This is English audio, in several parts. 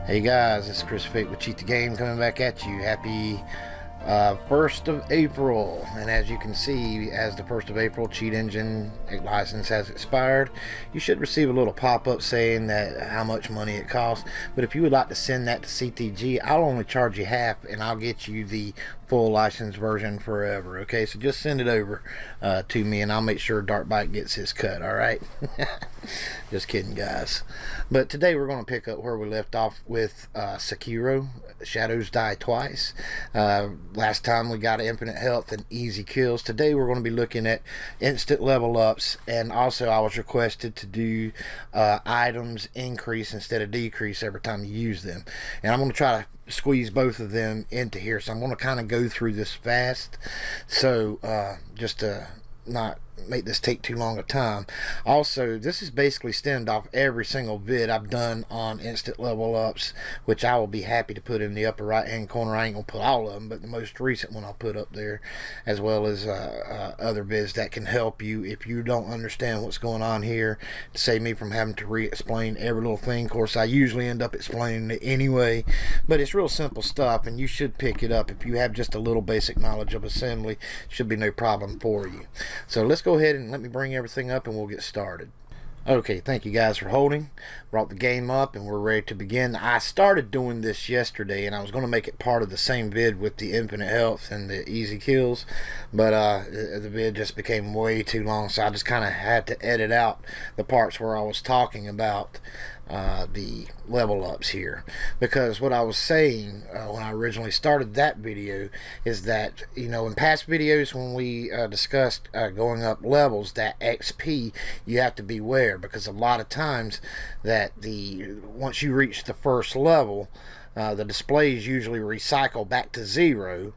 Hey guys, this is Chris Fayte with Cheat the Game coming back at you. Happy 1st of April, and as you can see, as the 1st of April cheat engine license has expired, you should receive a little pop-up saying that how much money it costs. But if you would like to send that to CTG, I'll only charge you half and I'll get you the full license version forever. Okay, so just send it over to me and I'll make sure Darkbite gets his cut. Alright. Just kidding, guys. But today we're going to pick up where we left off with Sekiro, Shadows Die Twice. Last time we got infinite health and easy kills. Today we're going to be looking at instant level ups, and also I was requested to do items increase instead of decrease every time you use them. And I'm going to try to squeeze both of them into here, so I'm going to kind of go through this fast, so just to not make this take too long a time. Also, this is basically stemmed off every single vid I've done on instant level ups, which I will be happy to put in the upper right hand corner. I ain't gonna put all of them, but the most recent one I'll put up there, as well as other vids that can help you if you don't understand what's going on here, to save me from having to re-explain every little thing. Of course, I usually end up explaining it anyway, but it's real simple stuff and you should pick it up. If you have just a little basic knowledge of assembly, it should be no problem for you. So let's go ahead and let me bring everything up and we'll get started. Okay, thank you guys for holding. Brought the game up and we're ready to begin. I started doing this yesterday and I was going to make it part of the same vid with the infinite health and the easy kills, but the vid just became way too long, so I just kind of had to edit out the parts where I was talking about the level ups here, because what I was saying when I originally started that video is that, you know, in past videos when we discussed going up levels, that XP, you have to beware, because a lot of times that once you reach the first level, the displays usually recycle back to 0,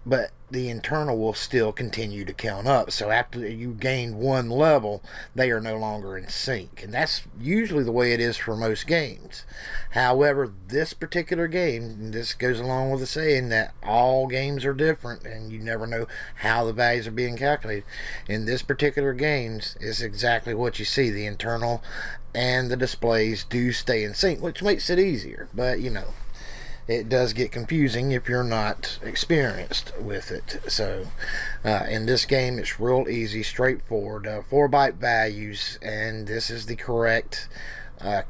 but the internal will still continue to count up. So after you gain one level, they are no longer in sync, and that's usually the way it is for most games. However, this particular game, this goes along with the saying that all games are different and you never know how the values are being calculated. In this particular games, it's exactly what you see. The internal and the displays do stay in sync, which makes it easier, but you know, it does get confusing if you're not experienced with it. So in this game, it's real easy, straightforward, 4-byte values, and this is the correct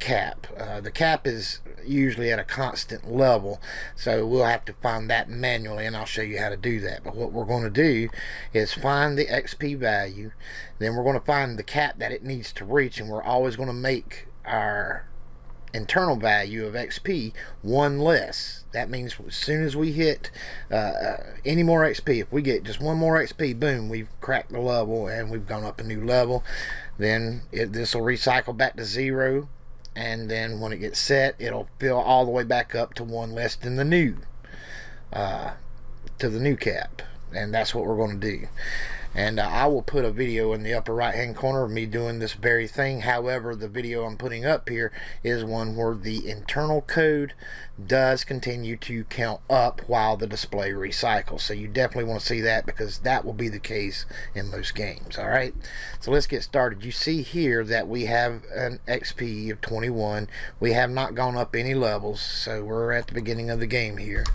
cap. The cap is usually at a constant level, so we'll have to find that manually, and I'll show you how to do that. But what we're going to do is find the XP value, then we're going to find the cap that it needs to reach, and we're always going to make our internal value of XP one less. That means as soon as we hit any more XP, if we get just one more XP, boom, we've cracked the level and we've gone up a new level. Then this will recycle back to 0, and then when it gets set, it'll fill all the way back up to one less than the new cap, and that's what we're going to do. And I will put a video in the upper right hand corner of me doing this very thing. However, the video I'm putting up here is one where the internal code does continue to count up while the display recycles. So you definitely want to see that, because that will be the case in most games. Alright, so let's get started. You see here that we have an XP of 21. We have not gone up any levels, so we're at the beginning of the game here.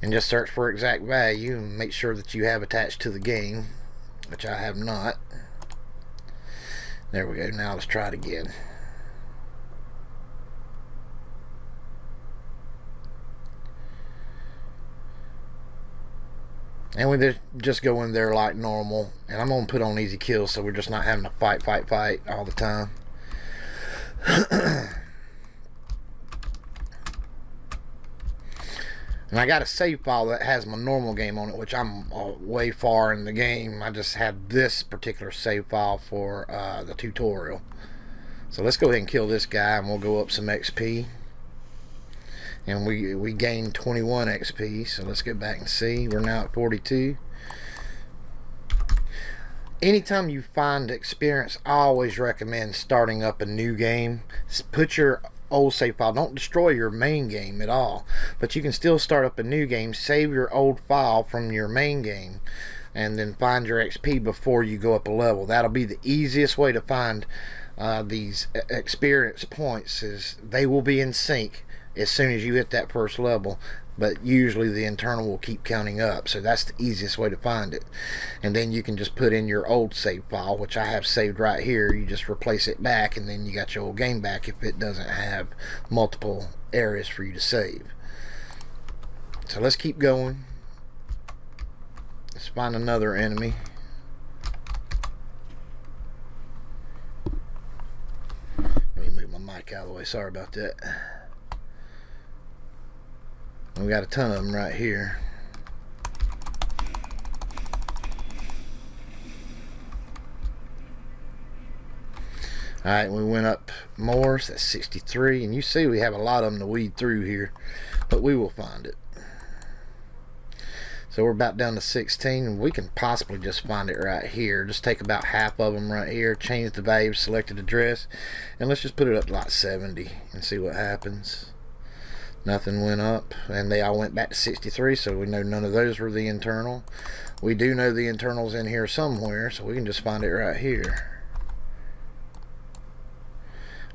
And just search for exact value and make sure that you have attached to the game, which I have not. There we go. Now let's try it again. And we just go in there like normal, and I'm going to put on easy kills, so we're just not having to fight all the time. And I got a save file that has my normal game on it, which I'm way far in the game. I just have this particular save file for the tutorial. So let's go ahead and kill this guy, and we'll go up some XP. And we gained 21 XP, so let's get back and see. We're now at 42. Anytime you find experience, I always recommend starting up a new game. Put your old save file. Don't destroy your main game at all, but you can still start up a new game, save your old file from your main game, and then find your XP before you go up a level. That'll be the easiest way to find these experience points is they will be in sync as soon as you hit that first level, but usually the internal will keep counting up, so that's the easiest way to find it. And then you can just put in your old save file, which I have saved right here. You just replace it back, and then you got your old game back if it doesn't have multiple areas for you to save. So let's keep going. Let's find another enemy. Let me move my mic out of the way, sorry about that. We got a ton of them right here. Alright, we went up more, so that's 63, and you see we have a lot of them to weed through here, but we will find it. So we're about down to 16, and we can possibly just find it right here. Just take about half of them right here, change the value, selected address, and let's just put it up to like 70 and see what happens. Nothing went up, and they all went back to 63, so we know none of those were the internal. We do know the internal's in here somewhere, so we can just find it right here.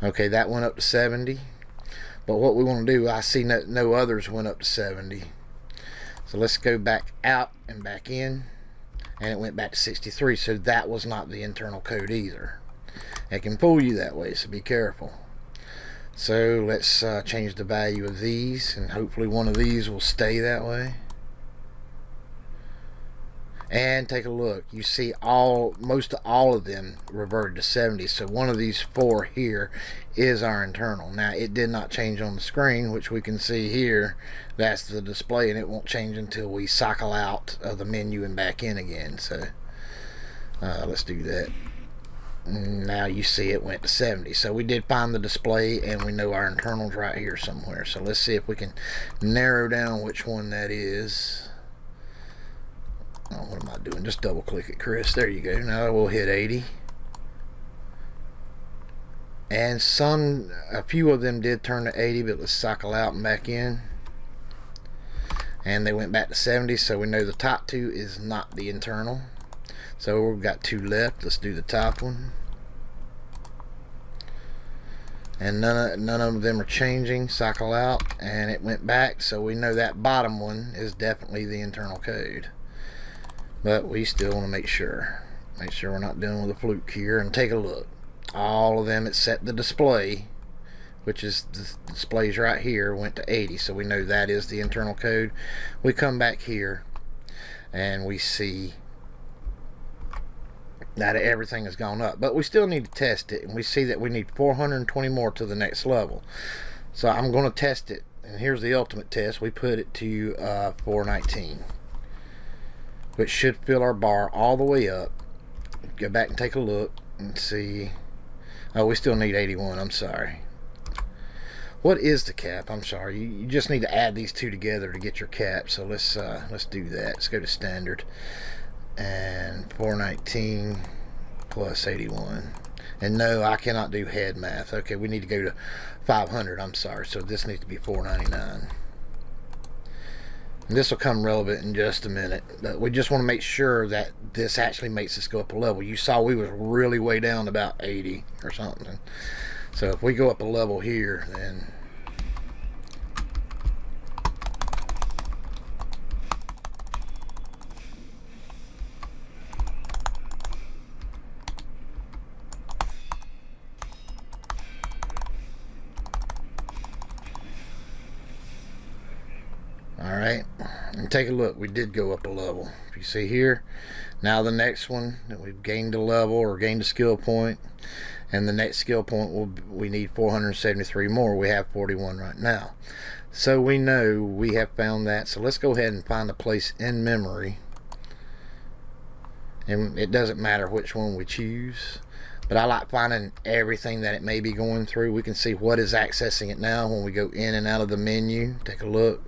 Okay, that went up to 70, but what we want to do, I see no others went up to 70. So let's go back out and back in, and it went back to 63, so that was not the internal code either. It can fool you that way, so be careful. So let's change the value of these, and hopefully one of these will stay that way. And take a look. You see most of all of them reverted to 70. So one of these 4 here is our internal. Now it did not change on the screen, which we can see here. That's the display, and it won't change until we cycle out of the menu and back in again. So let's do that. Now you see it went to 70. So we did find the display, and we know our internal's right here somewhere. So let's see if we can narrow down which one that is. Oh, what am I doing? Just double click it, Chris. There you go. Now we'll hit 80. And a few of them did turn to 80, but let's cycle out and back in. And they went back to 70, so we know the top 2 is not the internal. So we've got 2 left. Let's do the top one. And none of them are changing. Cycle out, and it went back, so we know that bottom one is definitely the internal code. But we still want to make sure we're not dealing with a fluke here. And take a look. All of them except the display, which is the displays right here, went to 80, so we know that is the internal code. We come back here, and we see that everything has gone up, but we still need to test it, and we see that we need 420 more to the next level. So I'm going to test it, and here's the ultimate test. We put it to 419, which should fill our bar all the way up. Go back and take a look and see. Oh, we still need 81. I'm sorry. What is the cap? I'm sorry. You just need to add these 2 together to get your cap. So let's do that. Let's go to standard. And 419 plus 81. And no, I cannot do head math. Okay, we need to go to 500. I'm sorry. So this needs to be 499. And this will come relevant in just a minute. But we just want to make sure that this actually makes us go up a level. You saw we was really way down about 80 or something. So if we go up a level here, then alright, and take a look. We did go up a level. If you see here, now the next one that we've gained a level or gained a skill point, and the next skill point we need 473 more. We have 41 right now, so we know we have found that. So let's go ahead and find a place in memory, and it doesn't matter which one we choose, but I like finding everything that it may be going through. We can see what is accessing it now when we go in and out of the menu. Take a look.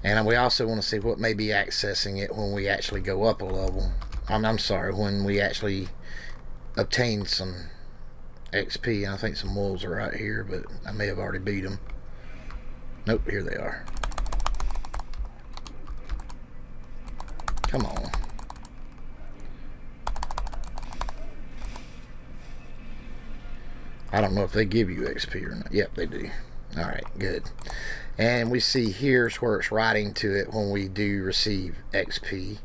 And we also want to see what may be accessing it when we actually go up a level. I'm sorry, when we actually obtain some XP. And I think some wolves are right here, but I may have already beat them. Nope, here they are. Come on. I don't know if they give you XP or not. Yep, they do. Alright, good. And we see here's where it's writing to it when we do receive XP.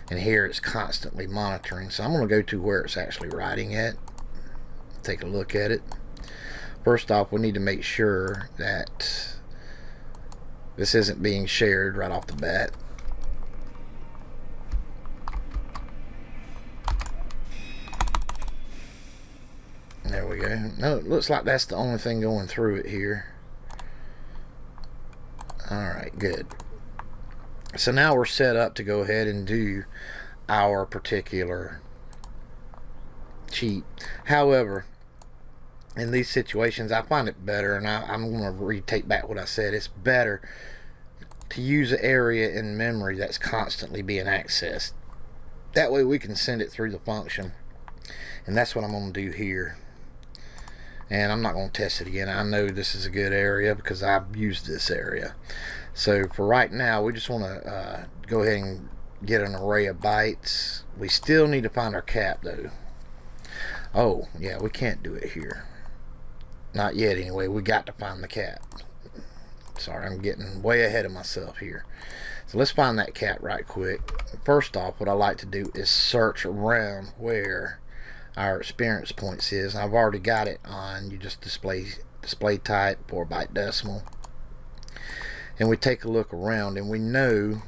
And here it's constantly monitoring. So I'm going to go to where it's actually writing at. Take a look at it. First off, we need to make sure that this isn't being shared right off the bat. There we go. No, it looks like that's the only thing going through it here. Alright, good. So now we're set up to go ahead and do our particular cheat. However, in these situations, I find it better, and I'm going to retake back what I said. It's better to use an area in memory that's constantly being accessed. That way we can send it through the function. And that's what I'm going to do here. And I'm not going to test it again. I know this is a good area because I've used this area. So for right now, we just want to go ahead and get an array of bytes. We still need to find our cap though. Oh yeah, we can't do it here. Not yet anyway. We got to find the cap. Sorry, I'm getting way ahead of myself here. So let's find that cap right quick. First off, what I like to do is search around where our experience points is. I've already got it on. You just display type 4-byte decimal, and we take a look around and we know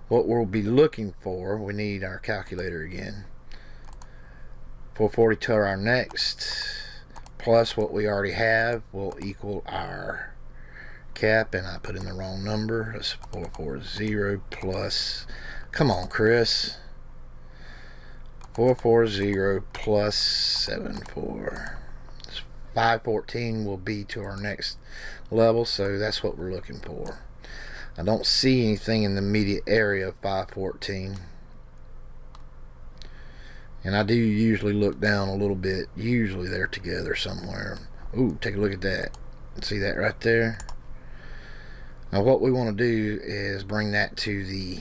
what we'll be looking for. We need our calculator again. 442 our next plus what we already have will equal our cap, and I put in the wrong number. That's 440 plus, come on Chris, 440 plus 74. 514 will be to our next level, so that's what we're looking for. I don't see anything in the immediate area of 514, and I do usually look down a little bit. Usually they're together somewhere. Ooh, take a look at that. See that right there? Now what we want to do is bring that to the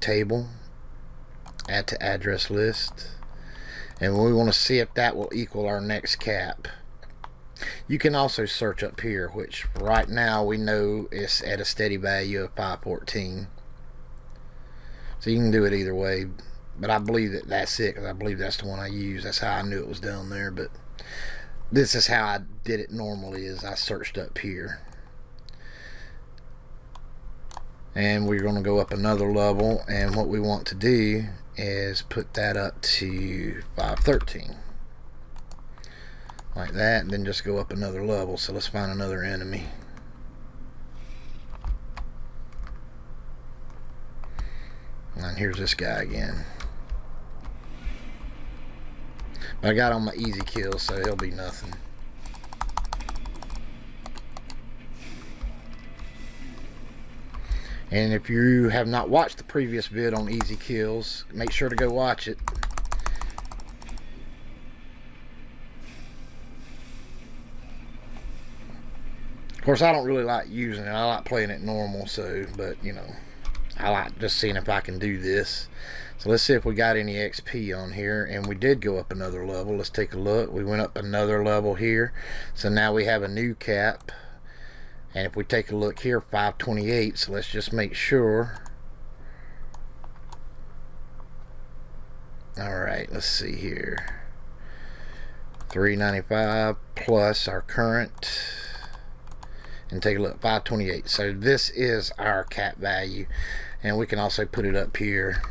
table, add to address list, and we want to see if that will equal our next cap. You can also search up here, which right now we know is at a steady value of 514. So you can do it either way, but I believe that that's it, because I believe that's the one I use. That's how I knew it was down there, but this is how I did it normally, is I searched up here. And we're going to go up another level, and what we want to do is put that up to 513 like that, and then just go up another level. So let's find another enemy. And here's this guy again. But I got on my easy kill, so he'll be nothing. And if you have not watched the previous vid on easy kills, make sure to go watch it. Of course, I don't really like using it. I like playing it normal, so, but you know, I like just seeing if I can do this. So let's see if we got any XP on here, and we did go up another level. Let's take a look. We went up another level here, so now we have a new cap. And if we take a look here, 528, so let's just make sure. Alright, let's see here. 395 plus our current. And take a look, 528. So this is our cap value. And we can also put it up here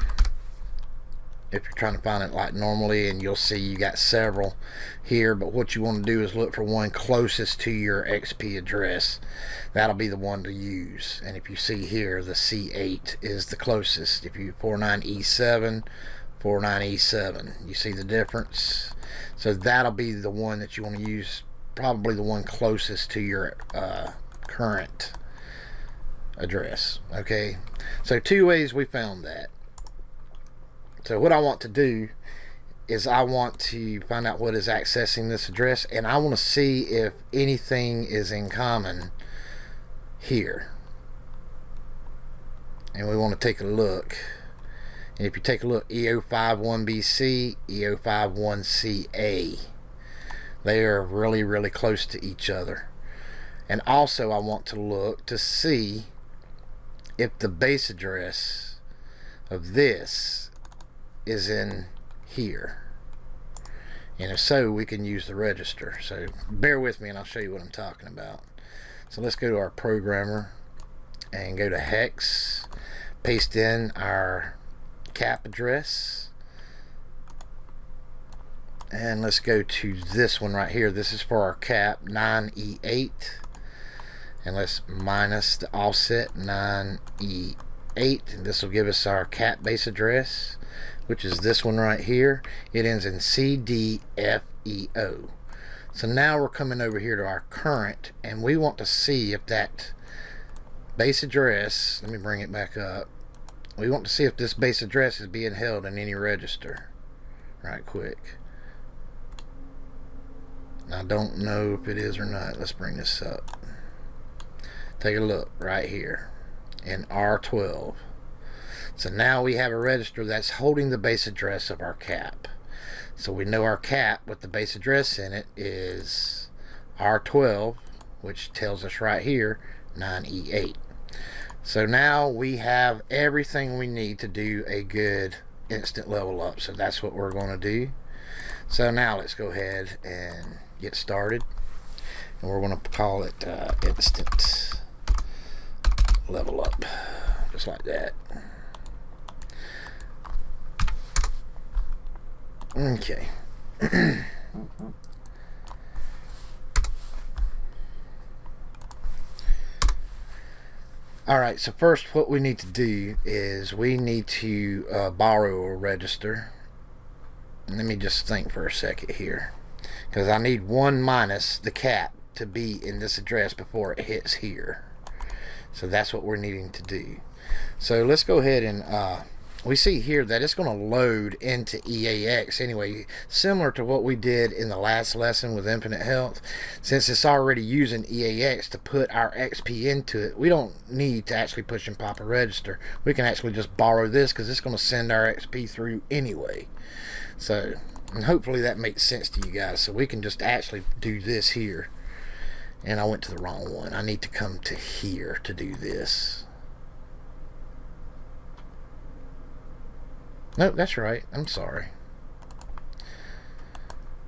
if you're trying to find it like normally, and you'll see you got several here, but what you want to do is look for one closest to your XP address. That'll be the one to use. And if you see here, the C8 is the closest. If you 49E7, 49E7, you see the difference? So that'll be the one that you want to use, probably the one closest to your current address. Okay, so two ways we found that. So what I want to do is I want to find out what is accessing this address, and I want to see if anything is in common here. And we want to take a look. And if you take a look, E051BC, E051CA. They are really, really close to each other. And also I want to look to see if the base address of this is in here. And if so, we can use the register. So bear with me and I'll show you what I'm talking about. So let's go to our programmer and go to hex, paste in our cap address, and let's go to this one right here. This is for our cap 9E8, and let's minus the offset 9E8, and this will give us our cap base address, which is this one right here. It ends in CDFEO. So now we're coming over here to our current, and we want to see if that base address, let me bring it back up. We want to see if this base address is being held in any register. Right quick. I don't know if it is or not. Let's bring this up. Take a look right here in R12. So now we have a register that's holding the base address of our cap. So we know our cap with the base address in it is R12, which tells us right here 9E8. So now we have everything we need to do a good instant level up. So that's what we're going to do. So now let's go ahead and get started. And we're going to call it instant level up. Just like that. Okay. Alright, so first what we need to do is we need to borrow a register. Let me just think for a second here, because I need 1 minus the cap to be in this address before it hits here. So that's what we're needing to do. So let's go ahead and we see here that it's going to load into EAX anyway, similar to what we did in the last lesson with Infinite Health. Since it's already using EAX to put our XP into it, we don't need to actually push and pop a register. We can actually just borrow this because it's going to send our XP through anyway. So, and hopefully that makes sense to you guys. So we can just actually do this here. And I went to the wrong one. I need to come to here to do this. Nope, that's right. I'm sorry.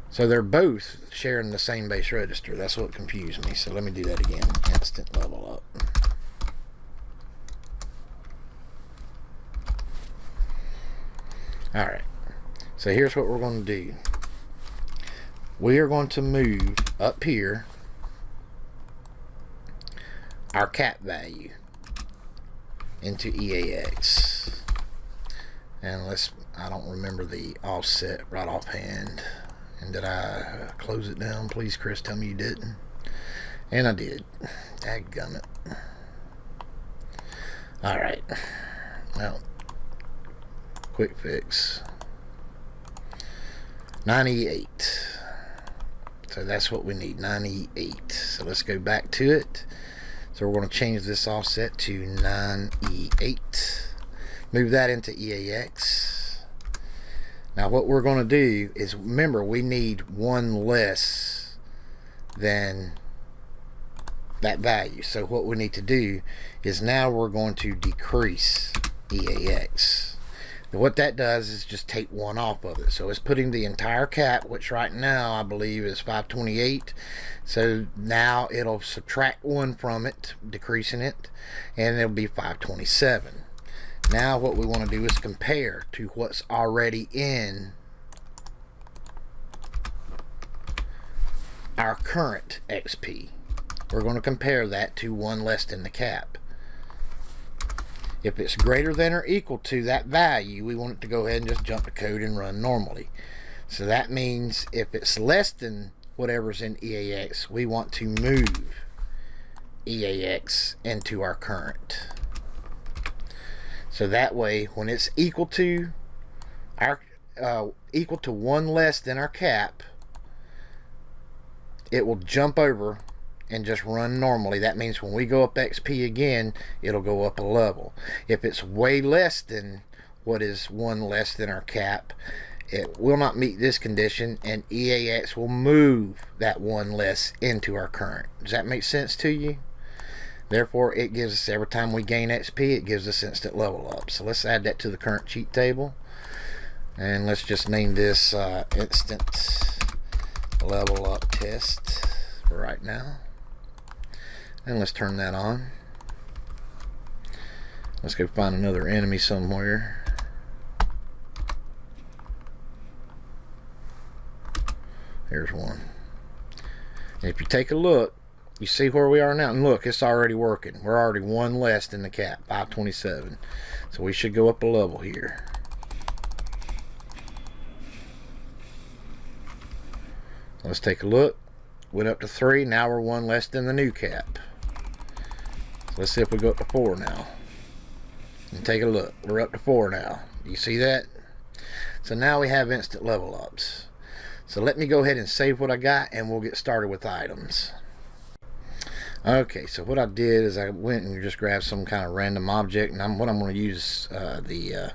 So they're both sharing the same base register. That's what confused me. So let me do that again. Instant level up. Alright. So here's what we're going to do. We are going to move up here our cap value into EAX. And I don't remember the offset right offhand. And did I close it down? Please, Chris, tell me you didn't. And I did. Dadgummit. Alright. Well, quick fix. 98. So that's what we need, 98. So let's go back to it. So we're going to change this offset to 9E8. Move that into EAX. Now what we're going to do is, remember, we need 1 less than that value. So what we need to do is now we're going to decrease EAX. And what that does is just take 1 off of it. So it's putting the entire cap, which right now I believe is 528. So now it'll subtract 1 from it, decreasing it, and it'll be 527. Now what we want to do is compare to what's already in our current XP. We're going to compare that to 1 less than the cap. If it's greater than or equal to that value, we want it to go ahead and just jump the code and run normally. So that means if it's less than whatever's in EAX, we want to move EAX into our current. So that way, when it's equal to our 1 less than our cap, it will jump over and just run normally. That means when we go up XP again, it'll go up a level. If it's way less than what is 1 less than our cap, it will not meet this condition, and EAX will move that one less into our current. Does that make sense to you? Therefore, it gives us, every time we gain XP, it gives us instant level up. So let's add that to the current cheat table. And let's just name this instant level up test for right now. And let's turn that on. Let's go find another enemy somewhere. There's one. And if you take a look, you see where we are now, and look, it's already working. We're already one less than the cap, 527. So we should go up a level here. Let's take a look. Went up to 3. Now we're one less than the new cap. So let's see if we go up to 4 now. And take a look. We're up to 4 now. Do you see that? So now we have instant level ups. So let me go ahead and save what I got, and we'll get started with items. Okay, so what I did is I went and just grabbed some kind of random object, and what I'm going to use the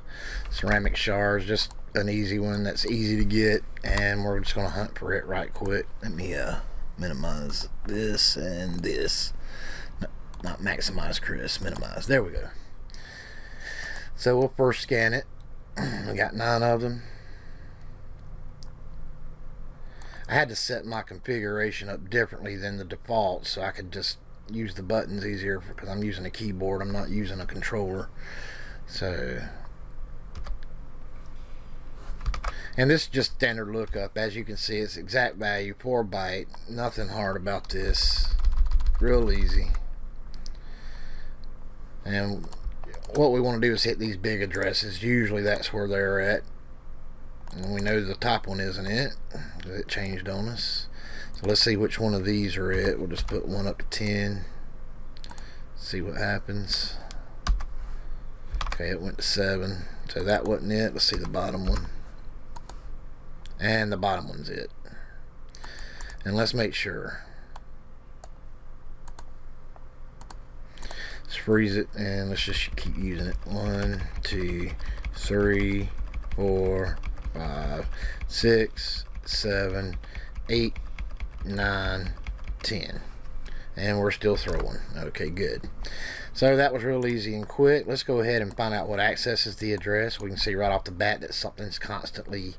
ceramic shards, just an easy one that's easy to get, and we're just going to hunt for it right quick. Let me minimize this and this. No, not maximize, Chris. Minimize. There we go. So we'll first scan it. We got 9 of them. I had to set my configuration up differently than the default so I could just use the buttons easier, because I'm using a keyboard, I'm not using a controller. So, and this is just standard lookup. As you can see, it's exact value, 4 byte, nothing hard about this, real easy. And what we want to do is hit these big addresses. Usually that's where they're at. And we know the top one isn't it, because it changed on us. So let's see which one of these are it. We'll just put one up to 10. See what happens. Okay, it went to 7. So that wasn't it. Let's see the bottom one. And the bottom one's it. And let's make sure. Let's freeze it and let's just keep using it. 1, 2, 3, 4, 5, 6, 7, 8, 9, 10. And we're still throwing. Okay, good. So that was real easy and quick. Let's go ahead and find out what accesses the address. We can see right off the bat that something's constantly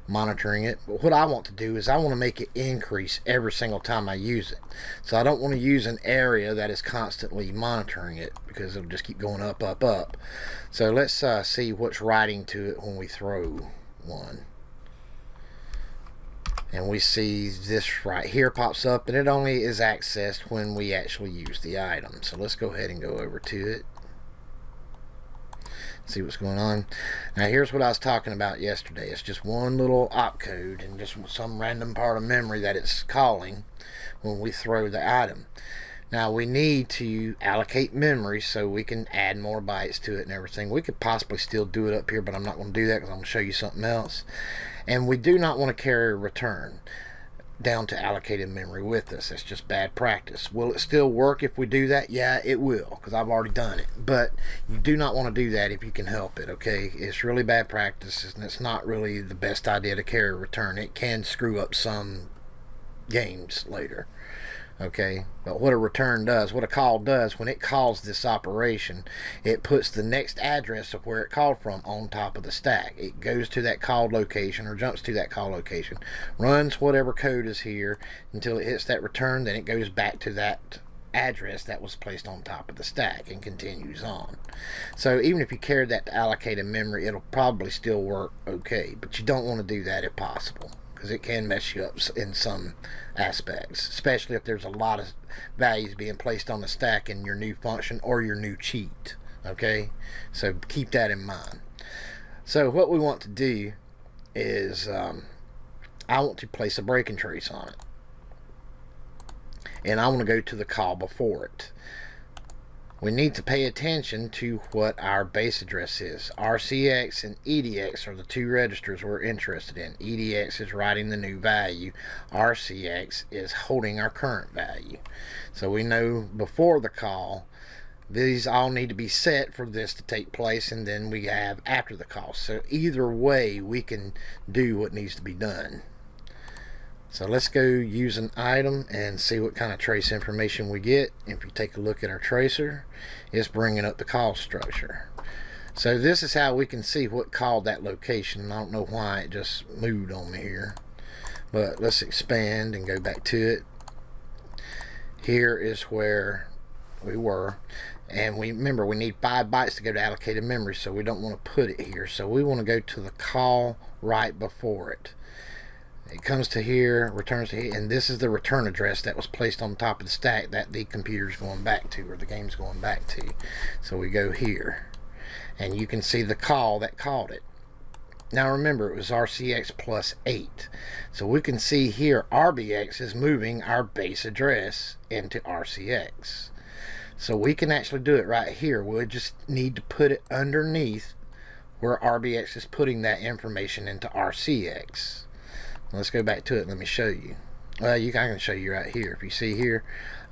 monitoring it. But what I want to do is I want to make it increase every single time I use it. So I don't want to use an area that is constantly monitoring it, because it'll just keep going up, up, up. So let's see what's writing to it when we throw one. And we see this right here pops up, and it only is accessed when we actually use the item. So let's go ahead and go over to it, see what's going on. Now here's what I was talking about yesterday. It's just one little opcode and just some random part of memory that it's calling when we throw the item. Now we need to allocate memory so we can add more bytes to it and everything. We could possibly still do it up here, but I'm not going to do that because I'm going to show you something else. And we do not want to carry a return down to allocated memory with us. That's just bad practice. Will it still work if we do that? Yeah, it will, because I've already done it. But you do not want to do that if you can help it, okay? It's really bad practice, and it's not really the best idea to carry a return. It can screw up some games later. Okay, but what a return does, what a call does, when it calls this operation, it puts the next address of where it called from on top of the stack. It goes to that called location, or jumps to that call location, runs whatever code is here until it hits that return, then it goes back to that address that was placed on top of the stack and continues on. So even if you carried that to allocated memory, it'll probably still work okay, but you don't want to do that if possible, because it can mess you up in some aspects, especially if there's a lot of values being placed on the stack in your new function or your new cheat. Okay, so keep that in mind. So what we want to do is I want to place a break and trace on it, and I want to go to the call before it. We need to pay attention to what our base address is. RCX and EDX are the two registers we're interested in. EDX is writing the new value. RCX is holding our current value. So we know before the call These all need to be set for this to take place, and then we have after the call. So either way, we can do what needs to be done. So let's go use an item and see what kind of trace information we get. If you take a look at our tracer, it's bringing up the call structure. So this is how we can see what called that location. I don't know why it just moved on me here, but let's expand and go back to it. Here is where we were, and we remember we need 5 bytes to go to allocated memory, so we don't want to put it here. So we want to go to the call right before it. It comes to here, returns to here, and this is the return address that was placed on top of the stack that the computer's going back to, or the game's going back to. So we go here, and you can see the call that called it. Now remember, it was RCX plus 8. So we can see here RBX is moving our base address into RCX. So we can actually do it right here. We'll just need to put it underneath where RBX is putting that information into RCX. Let's go back to it. Let me show you. Well, I can show you right here. If you see here,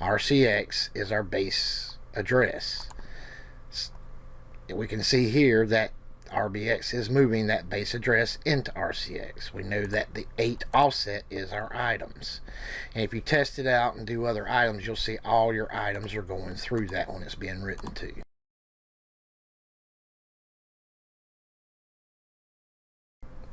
RCX is our base address. We can see here that RBX is moving that base address into RCX. We know that the 8 offset is our items. And if you test it out and do other items, you'll see all your items are going through that when it's being written to.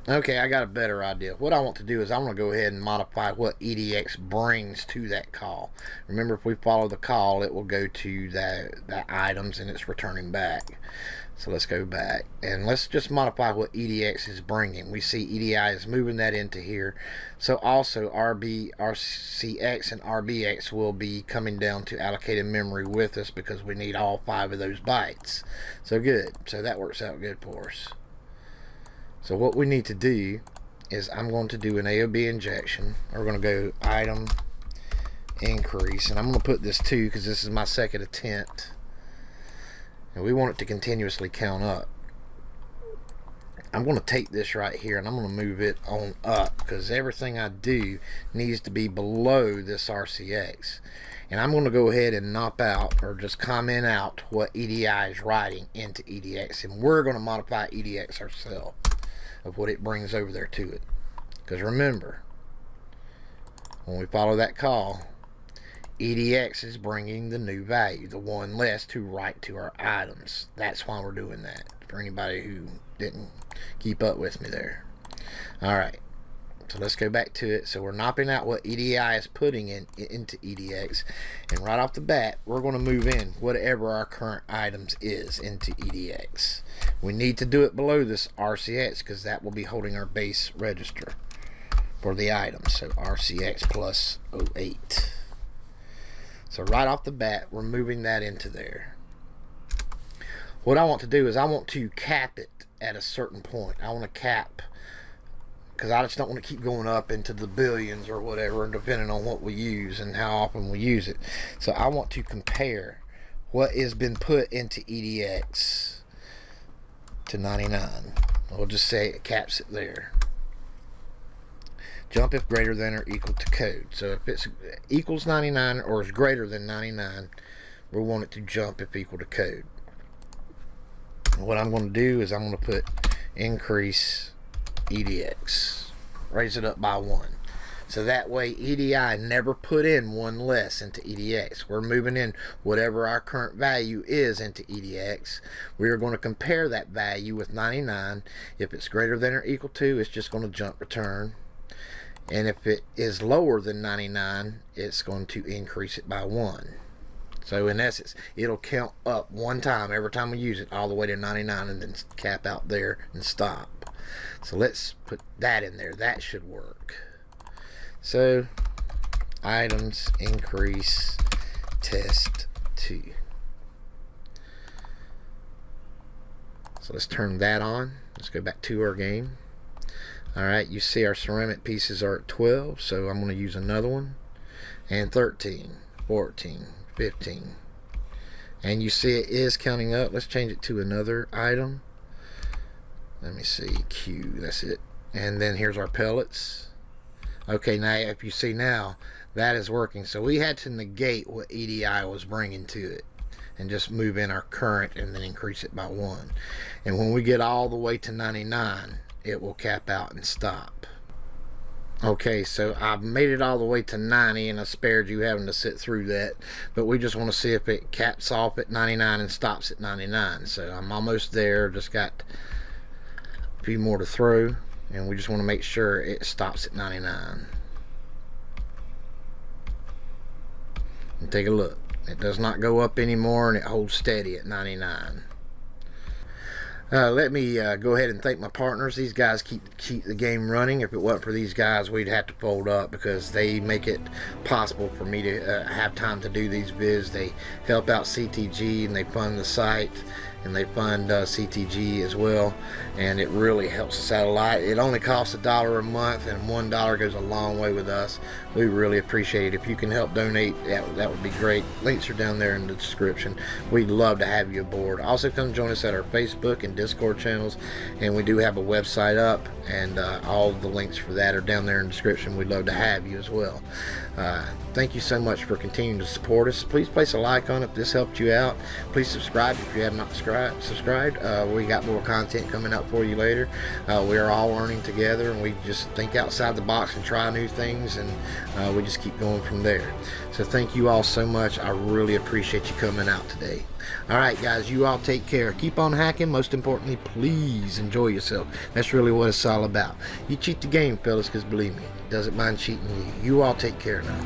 Okay, I got a better idea. What I want to do is I want to go ahead and modify what EDX brings to that call. Remember, if we follow the call, it will go to that items and it's returning back. So let's go back and let's just modify what EDX is bringing. We see EDI is moving that into here. So also RCX and RBX will be coming down to allocated memory with us because we need all 5 of those bytes. So good. So that works out good for us. So what we need to do is I'm going to do an AOB injection. We're going to go item increase, and I'm going to put this 2 because this is my second attempt. And we want it to continuously count up. I'm going to take this right here and I'm going to move it on up because everything I do needs to be below this RCX. And I'm going to go ahead and knock out or just comment out what EDI is writing into EDX, and we're going to modify EDX ourselves of what it brings over there to it. Because remember, when we follow that call, EDX is bringing the new value, the one less to write to our items. That's why we're doing that, for anybody who didn't keep up with me there. Alright, so let's go back to it. So we're knocking out what EDI is putting into EDX, and right off the bat we're going to move in whatever our current items is into EDX. We need to do it below this RCX because that will be holding our base register for the items. So RCX plus 08. So right off the bat we're moving that into there. What I want to do is I want to cap it at a certain point. I want to cap, because I just don't want to keep going up into the billions or whatever, depending on what we use and how often we use it. So I want to compare what has been put into EDX to 99. We'll just say it caps it there. Jump if greater than or equal to code. So if it's equals 99 or is greater than 99, we want it to jump if equal to code. And what I'm going to do is I'm going to put increase EDX, raise it up by 1, so that way EDI never put in 1 less into EDX. We're moving in whatever our current value is into EDX. We are going to compare that value with 99. If it's greater than or equal to, it's just going to jump return, and if it is lower than 99, it's going to increase it by 1. So in essence, it'll count up 1 time every time we use it all the way to 99 and then cap out there and stop. So let's put that in there. That should work. So items increase test 2. So let's turn that on. Let's go back to our game. Alright, you see our ceramic pieces are at 12, so I'm going to use another one. And 13, 14, 15. And you see it is counting up. Let's change it to another item. Let me see, Q, that's it. And then here's our pellets. Okay, now if you see now, that is working. So we had to negate what EDI was bringing to it. and just move in our current and then increase it by 1. And when we get all the way to 99, it will cap out and stop. Okay, so I've made it all the way to 90 and I spared you having to sit through that, but we just want to see if it caps off at 99 and stops at 99. So I'm almost there, just got a few more to throw, and we just want to make sure it stops at 99. And take a look, it does not go up anymore and it holds steady at 99. Let me go ahead and thank my partners. These guys keep the game running. If it wasn't for these guys, we'd have to fold up, because they make it possible for me to have time to do these vids. They help out CTG and they fund the site, and they fund CTG as well, and it really helps us out a lot. It only costs $1 a month, and $1 goes a long way with us. We really appreciate it. If you can help donate, that would be great. Links are down there in the description. We'd love to have you aboard. Also, come join us at our Facebook and Discord channels, and we do have a website up, and all the links for that are down there in the description. We'd love to have you as well. Thank you so much for continuing to support us. Please place a like on it if this helped you out. Please subscribe if you have not subscribed. We got more content coming up for you later. We are all learning together, and we just think outside the box and try new things, and we just keep going from there. So thank you all so much. I really appreciate you coming out today. Alright guys, you all take care. Keep on hacking. Most importantly, please enjoy yourself. That's really what it's all about. You cheat the game, fellas, because believe me, it doesn't mind cheating you. You all take care now.